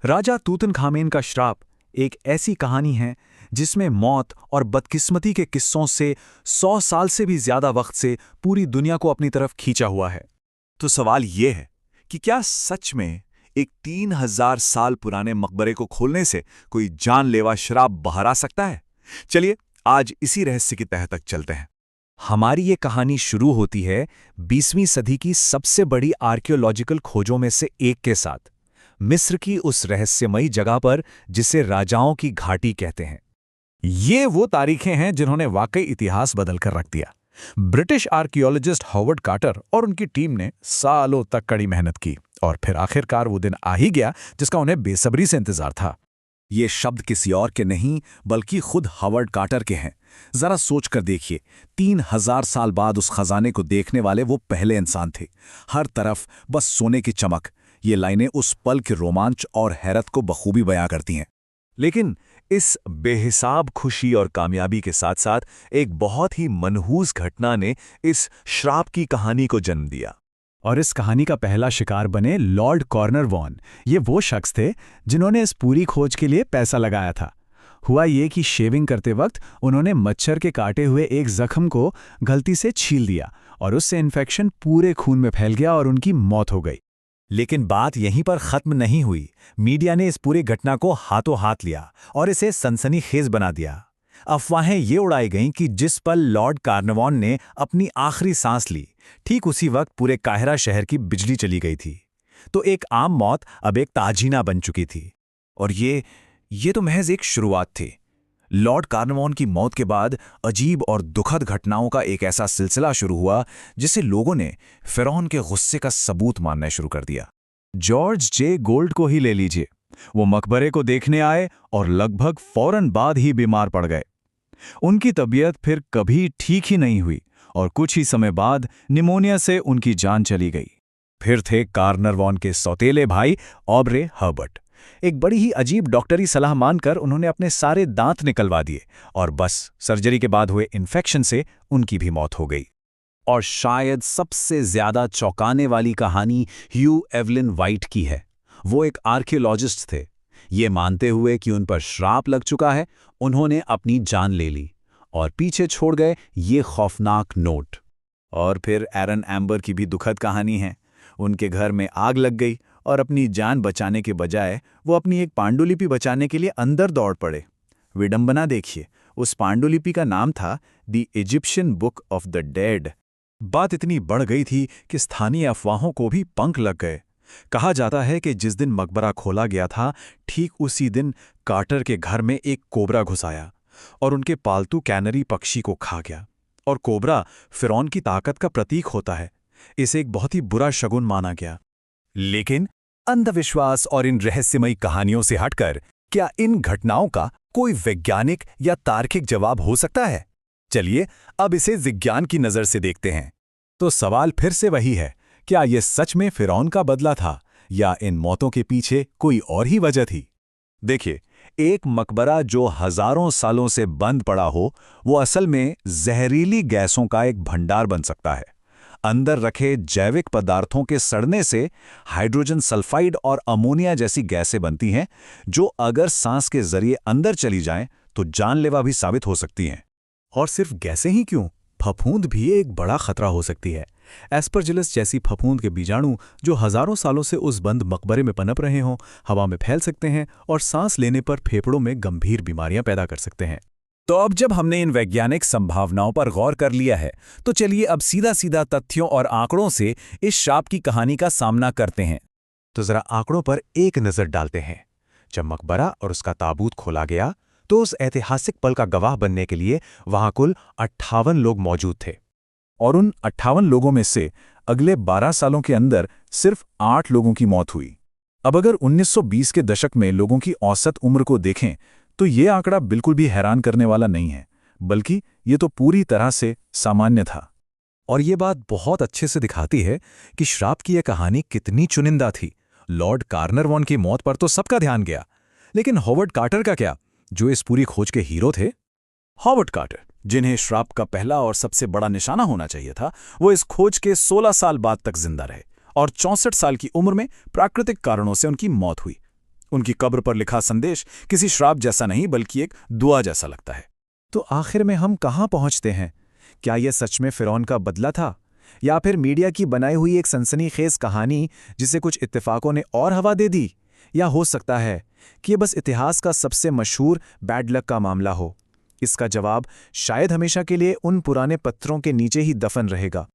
राजा तूतनखामेन का श्राप एक ऐसी कहानी है जिसमें मौत और बदकिस्मती के किस्सों से 100 साल से भी ज्यादा वक्त से पूरी दुनिया को अपनी तरफ खींचा हुआ है। तो सवाल ये है कि क्या सच में एक 3000 साल पुराने मकबरे को खोलने से कोई जानलेवा शराब बाहर आ सकता है? चलिए आज इसी रहस्य की तह तक चलते हैं। हमारी ये कहानी शुरू होती है 20वीं सदी की सबसे बड़ी आर्कियोलॉजिकल खोजों में से एक के साथ, मिस्र की उस रहस्यमयी जगह पर जिसे राजाओं की घाटी कहते हैं। ये वो तारीखें हैं जिन्होंने वाकई इतिहास बदलकर रख दिया। ब्रिटिश आर्कियोलॉजिस्ट हॉवर्ड कार्टर और उनकी टीम ने सालों तक कड़ी मेहनत की और फिर आखिरकार वो दिन आ ही गया जिसका उन्हें बेसब्री से इंतजार था। ये शब्द किसी और के नहीं बल्कि खुद हॉवर्ड कार्टर के हैं। जरा सोच कर देखिए, 3000 साल बाद उस खजाने को देखने वाले वो पहले इंसान थे। हर तरफ बस सोने की चमक। ये लाइनें उस पल के रोमांच और हैरत को बखूबी बयां करती हैं। लेकिन इस बेहिसाब खुशी और कामयाबी के साथ साथ एक बहुत ही मनहूस घटना ने इस श्राप की कहानी को जन्म दिया। और इस कहानी का पहला शिकार बने लॉर्ड कॉर्नरवॉन। ये वो शख्स थे जिन्होंने इस पूरी खोज के लिए पैसा लगाया था। हुआ ये कि शेविंग करते वक्त उन्होंने मच्छर के काटे हुए एक जख्म को गलती से छील दिया और उससे इन्फेक्शन पूरे खून में फैल गया और उनकी मौत हो गई। लेकिन बात यहीं पर खत्म नहीं हुई। मीडिया ने इस पूरी घटना को हाथों हाथ लिया और इसे सनसनीखेज बना दिया। अफवाहें ये उड़ाई गईं कि जिस पल लॉर्ड कार्नरवॉन ने अपनी आखिरी सांस ली, ठीक उसी वक्त पूरे काहिरा शहर की बिजली चली गई थी। तो एक आम मौत अब एक ताजीना बन चुकी थी। और ये तो महज एक शुरुआत थी। लॉर्ड कार्नरवॉन की मौत के बाद अजीब और दुखद घटनाओं का एक ऐसा सिलसिला शुरू हुआ जिसे लोगों ने फिरौन के गुस्से का सबूत मानना शुरू कर दिया। जॉर्ज जे गोल्ड को ही ले लीजिए। वो मकबरे को देखने आए और लगभग फौरन बाद ही बीमार पड़ गए। उनकी तबीयत फिर कभी ठीक ही नहीं हुई और कुछ ही समय बाद निमोनिया से उनकी जान चली गई। फिर थे कार्नरवॉन के सौतेले भाई ऑब्रे हर्बर्ट। एक बड़ी ही अजीब डॉक्टरी सलाह मानकर उन्होंने अपने सारे दांत निकलवा दिए और बस सर्जरी के बाद हुए इन्फेक्शन से उनकी भी मौत हो गई। और शायद सबसे ज्यादा चौंकाने वाली कहानी ह्यू एवलिन वाइट की है। वो एक आर्कियोलॉजिस्ट थे। ये मानते हुए कि उन पर श्राप लग चुका है, उन्होंने अपनी जान ले ली और पीछे छोड़ गए ये खौफनाक नोट। और फिर एरन एम्बर की भी दुखद कहानी है। उनके घर में आग लग गई और अपनी जान बचाने के बजाय वो अपनी एक पांडुलिपि बचाने के लिए अंदर दौड़ पड़े। विडंबना देखिए, उस पांडुलिपि का नाम था the Egyptian book of the dead. बात इतनी बढ़ गई थी कि स्थानीय अफवाहों को भी पंख लग गए। कहा जाता है कि जिस दिन मकबरा खोला गया था, ठीक उसी दिन कार्टर के घर में एक कोबरा घुस आया और उनके पालतू कैनरी पक्षी को खा गया। और कोबरा फिरौन की ताकत का प्रतीक होता है। इसे एक बहुत ही बुरा शगुन माना गया। लेकिन अंधविश्वास और इन रहस्यमयी कहानियों से हटकर क्या इन घटनाओं का कोई वैज्ञानिक या तार्किक जवाब हो सकता है? चलिए अब इसे विज्ञान की नजर से देखते हैं। तो सवाल फिर से वही है, क्या यह सच में फिरौन का बदला था या इन मौतों के पीछे कोई और ही वजह थी? देखिए, एक मकबरा जो हजारों सालों से बंद पड़ा हो, वो असल में जहरीली गैसों का एक भंडार बन सकता है। अंदर रखे जैविक पदार्थों के सड़ने से हाइड्रोजन सल्फाइड और अमोनिया जैसी गैसें बनती हैं, जो अगर सांस के जरिए अंदर चली जाएं तो जानलेवा भी साबित हो सकती हैं। और सिर्फ गैसें ही क्यों, फफूंद भी एक बड़ा खतरा हो सकती है। एस्परजिलस जैसी फफूंद के बीजाणु जो हजारों सालों से उस बंद मकबरे में पनप रहे हों, हवा में फैल सकते हैं और सांस लेने पर फेफड़ों में गंभीर बीमारियां पैदा कर सकते हैं। तो अब जब हमने इन वैज्ञानिक संभावनाओं पर गौर कर लिया है, तो चलिए अब सीधा सीधा तथ्यों और आंकड़ों से इस श्राप की कहानी का सामना करते हैं। तो जरा आंकड़ों पर एक नजर डालते हैं। जब मकबरा और उसका ताबूत खोला गया तो उस ऐतिहासिक पल का गवाह बनने के लिए वहां कुल 58 लोग मौजूद थे और उन 58 लोगों में से अगले 12 सालों के अंदर सिर्फ 8 लोगों की मौत हुई। अब अगर 1920 के दशक में लोगों की औसत उम्र को देखें तो ये आंकड़ा बिल्कुल भी हैरान करने वाला नहीं है, बल्कि ये तो पूरी तरह से सामान्य था। और ये बात बहुत अच्छे से दिखाती है कि श्राप की यह कहानी कितनी चुनिंदा थी। लॉर्ड कार्नरवॉन की मौत पर तो सबका ध्यान गया, लेकिन हॉवर्ड कार्टर का क्या, जो इस पूरी खोज के हीरो थे? हॉवर्ड कार्टर, जिन्हें श्राप का पहला और सबसे बड़ा निशाना होना चाहिए था, वो इस खोज के 16 साल बाद तक जिंदा रहे और 64 साल की उम्र में प्राकृतिक कारणों से उनकी मौत हुई। उनकी कब्र पर लिखा संदेश किसी श्राप जैसा नहीं बल्कि एक दुआ जैसा लगता है। तो आखिर में हम कहाँ पहुँचते हैं? क्या यह सच में फ़िरौन का बदला था, या फिर मीडिया की बनाई हुई एक सनसनीखेज कहानी जिसे कुछ इत्तेफाकों ने और हवा दे दी? या हो सकता है कि यह बस इतिहास का सबसे मशहूर बैड लक का मामला हो? इसका जवाब शायद हमेशा के लिए उन पुराने पत्थरों के नीचे ही दफन रहेगा।